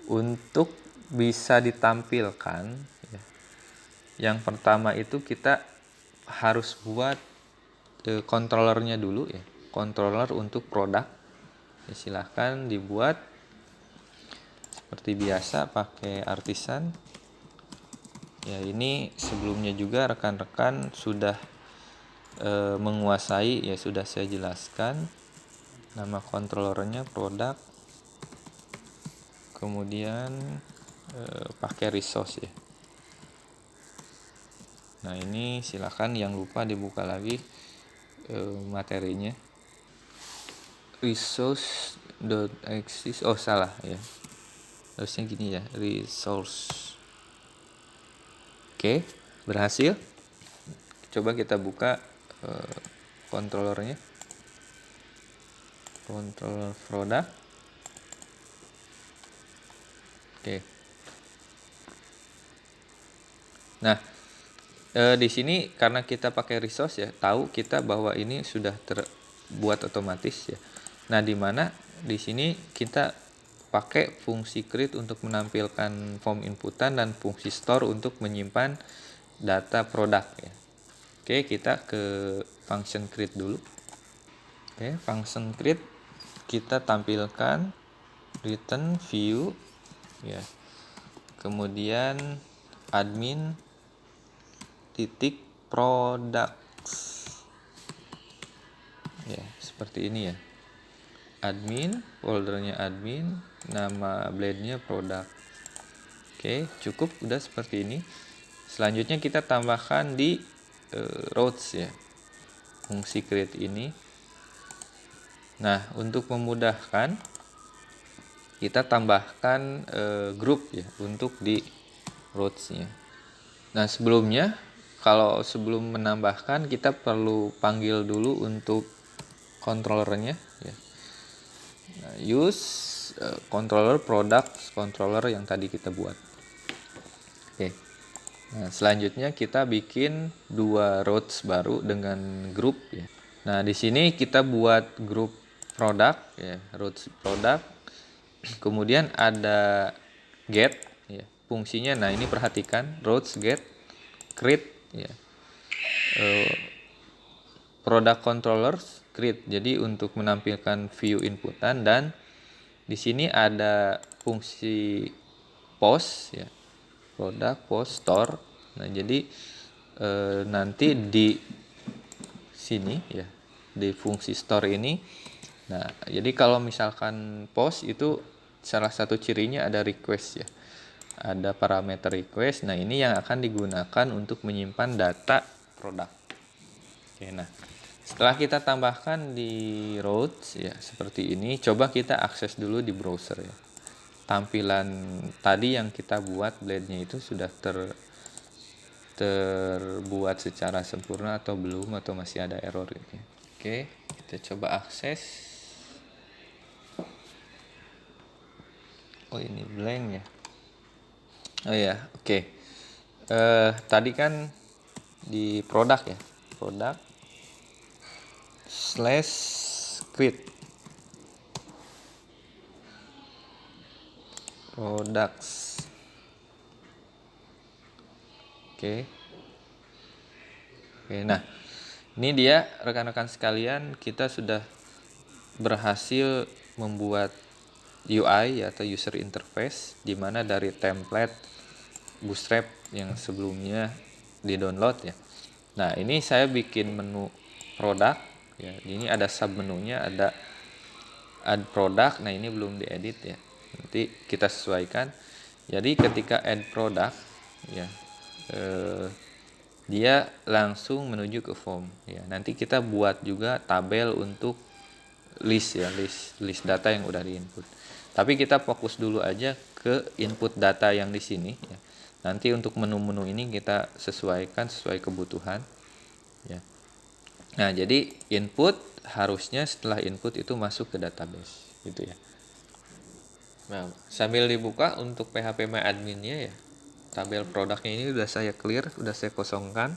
untuk bisa ditampilkan ya, yang pertama itu kita harus buat controllernya dulu ya, controller untuk produk ya, silahkan dibuat seperti biasa pakai artisan ya. Ini sebelumnya juga rekan-rekan sudah menguasai ya, sudah saya jelaskan. Nama controllernya produk, kemudian pakai resource ya. Nah ini silakan, yang lupa dibuka lagi materinya. Resource.exist, oh salah ya, harusnya gini ya, resource. Oke, berhasil. Coba kita buka controllernya, controller produk. Oke. Nah, di sini karena kita pakai resource ya, tahu kita bahwa ini sudah terbuat otomatis ya. Nah, di mana di sini kita pakai fungsi create untuk menampilkan form inputan dan fungsi store untuk menyimpan data produk ya. Oke, kita ke function create dulu. Oke, function create kita tampilkan return view ya. Kemudian admin titik products ya, seperti ini ya. Admin, foldernya admin, nama blade-nya produk. Oke, cukup, udah seperti ini. Selanjutnya kita tambahkan di routes ya, fungsi create ini. Nah, untuk memudahkan kita tambahkan group ya untuk di routes-nya. Nah, sebelumnya kalau sebelum menambahkan kita perlu panggil dulu untuk controllernya ya. Nah, use controller product controller yang tadi kita buat. Oke. Nah, selanjutnya kita bikin 2 routes baru dengan group ya. Nah, di sini kita buat grup produk ya, routes produk. Kemudian ada get ya, fungsinya. Nah, ini perhatikan routes get create ya. Product controllers create. Jadi untuk menampilkan view inputan, dan di sini ada fungsi post ya. Produk post store. Nah, jadi nanti di sini ya, di fungsi store ini. Nah, jadi kalau misalkan post itu salah satu cirinya ada request ya. Ada parameter request. Nah, ini yang akan digunakan untuk menyimpan data produk. Oke, nah setelah kita tambahkan di routes ya seperti ini, coba kita akses dulu di browser ya. Tampilan tadi yang kita buat blade-nya itu sudah terbuat secara sempurna atau belum, atau masih ada error gitu ya. Oke, kita coba akses. Oh, ini blank ya. Oh ya, oke. Tadi kan di produk ya, produk /create products. Oke. Nah ini dia rekan-rekan sekalian, kita sudah berhasil membuat UI atau user interface, dimana dari template Bootstrap yang sebelumnya di download ya. Nah, ini saya bikin menu produk ya. Ini ada sub menunya, ada add product. Nah, ini belum diedit ya. Nanti kita sesuaikan. Jadi ketika add product ya, dia langsung menuju ke form ya. Nanti kita buat juga tabel untuk list ya, list data yang udah diinput. Tapi kita fokus dulu aja ke input data yang di sini ya. Nanti untuk menu-menu ini kita sesuaikan sesuai kebutuhan ya. Nah, jadi input harusnya setelah input itu masuk ke database gitu ya. Nah, sambil dibuka untuk PHP My Admin-nya ya, tabel produknya ini udah saya clear, udah saya kosongkan.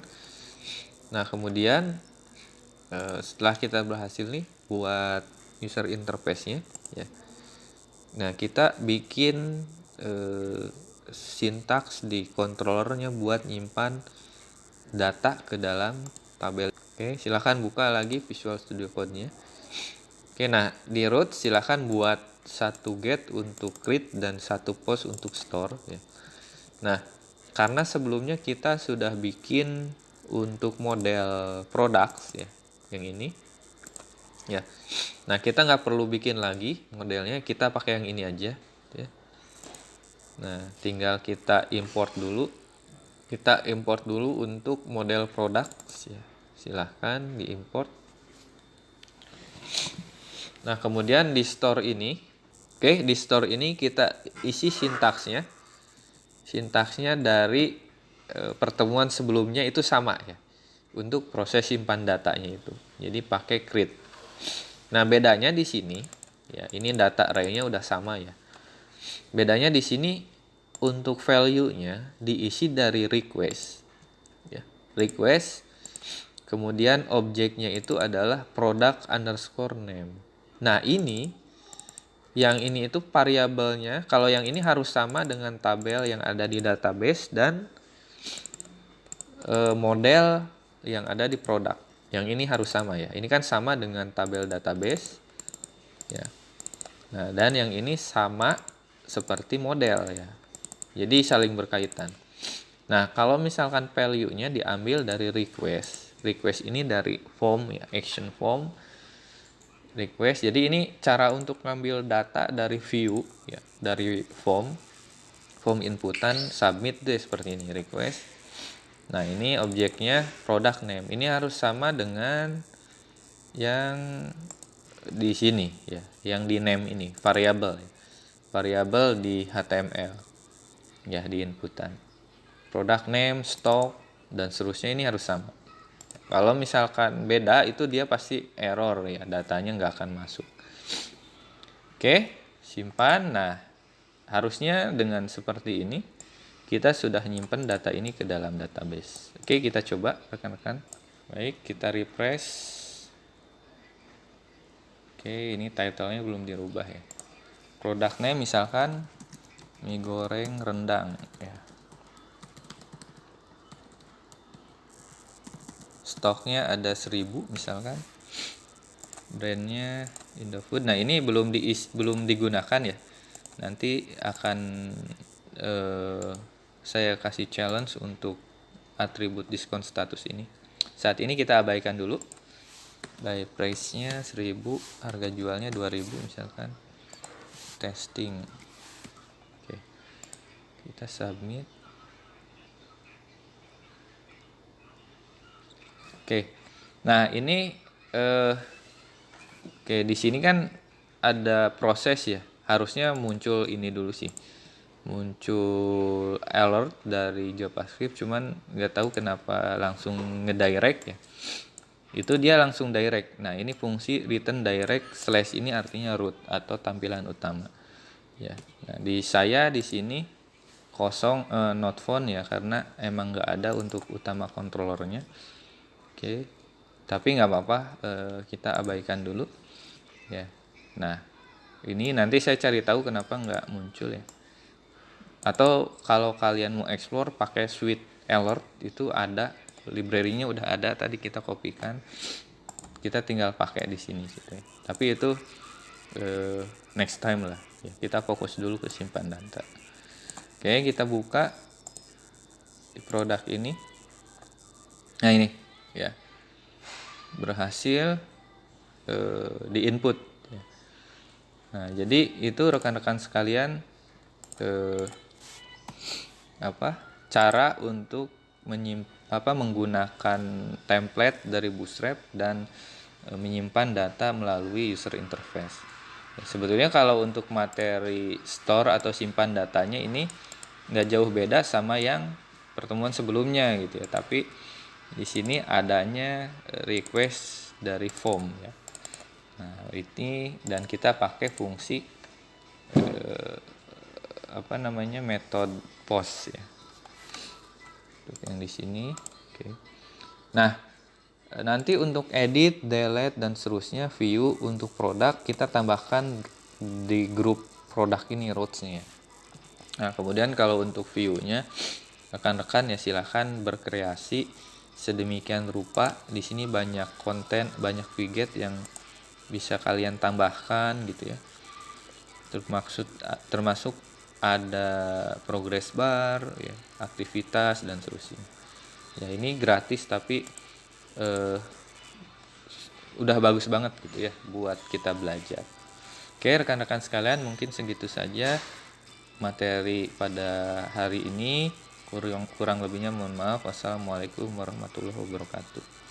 Nah, kemudian setelah kita berhasil nih buat user interface-nya ya. Nah, kita bikin sintaks di controllernya buat nyimpan data ke dalam tabel. Oke, silahkan buka lagi Visual Studio Code-nya. Oke, nah di root silahkan buat satu get untuk create dan satu post untuk store ya. Nah, karena sebelumnya kita sudah bikin untuk model products ya, yang ini ya. Nah, kita nggak perlu bikin lagi modelnya, kita pakai yang ini aja ya. Nah, tinggal kita import dulu. Kita import dulu untuk model products ya. Silahkan diimport. Nah, kemudian di store ini, oke, di store ini kita isi sintaksnya. Sintaksnya dari pertemuan sebelumnya itu sama ya. Untuk proses simpan datanya itu. Jadi pakai create. Nah, bedanya di sini ya, ini data array-nya udah sama ya. Bedanya di sini untuk value-nya diisi dari request ya. Request, kemudian objeknya itu adalah product underscore name. Nah, yang ini itu variabelnya, kalau yang ini harus sama dengan tabel yang ada di database dan model yang ada di produk. Yang ini harus sama ya. Ini kan sama dengan tabel database ya. Nah, dan yang ini sama seperti model ya. Jadi saling berkaitan. Nah, kalau misalkan value-nya diambil dari request. Request ini dari form ya, action form. Request. Jadi ini cara untuk ngambil data dari view ya, dari form inputan, submit deh seperti ini, request. Nah, ini objeknya product name. Ini harus sama dengan yang di sini ya, yang di name ini, variabel ya. Variabel di HTML ya, di inputan. Product name, stock, dan seterusnya ini harus sama. Kalau misalkan beda, itu dia pasti error ya, datanya nggak akan masuk. Oke, simpan. Nah, harusnya dengan seperti ini kita sudah nyimpen data ini ke dalam database. Oke, kita coba rekan-rekan. Baik, kita refresh. Oke, ini title-nya belum dirubah ya. Product name misalkan mie goreng rendang ya. Stoknya ada 1000 misalkan. Brandnya Indofood. Nah, ini belum digunakan ya. Nanti akan saya kasih challenge untuk atribut diskon status ini. Saat ini kita abaikan dulu. Buy price-nya 1000, harga jualnya 2000 misalkan. Testing. Oke. Kita submit. Oke. Nah, ini oke, di sini kan ada proses ya. Harusnya muncul ini dulu sih. Muncul alert dari JavaScript, cuman nggak tahu kenapa langsung ngedirect ya. Itu dia langsung direct. Nah, ini fungsi return direct / ini artinya root atau tampilan utama. Ya. Nah, di saya di sini kosong not found ya, karena emang nggak ada untuk utama controllernya. Oke. Tapi nggak apa-apa, kita abaikan dulu. Ya. Nah, ini nanti saya cari tahu kenapa nggak muncul ya. Atau kalau kalian mau explore pakai suite alert, itu ada library-nya udah ada, tadi kita kopikan, kita tinggal pakai di sini gitu ya. Tapi itu next time lah ya, kita fokus dulu ke simpan data. Oke, kita buka di produk ini. Nah, ini ya, berhasil di input ya. Nah, jadi itu rekan-rekan sekalian cara untuk menggunakan template dari Bootstrap dan menyimpan data melalui user interface. Ya, sebetulnya kalau untuk materi store atau simpan datanya ini nggak jauh beda sama yang pertemuan sebelumnya gitu ya, tapi di sini adanya request dari form ya. Nah, ini dan kita pakai fungsi metode post ya. Untuk yang di sini. Oke. Nah, nanti untuk edit, delete dan seterusnya view untuk produk kita tambahkan di grup produk ini routes-nya. Nah, kemudian kalau untuk view-nya, rekan-rekan ya silahkan berkreasi sedemikian rupa. Di sini banyak konten, banyak widget yang bisa kalian tambahkan gitu ya. Termasuk ada progress bar, ya, aktivitas dan seterusnya. Ya ini gratis tapi udah bagus banget gitu ya buat kita belajar. Oke, rekan-rekan sekalian, mungkin segitu saja materi pada hari ini. Kurang lebihnya mohon maaf. Wassalamualaikum warahmatullahi wabarakatuh.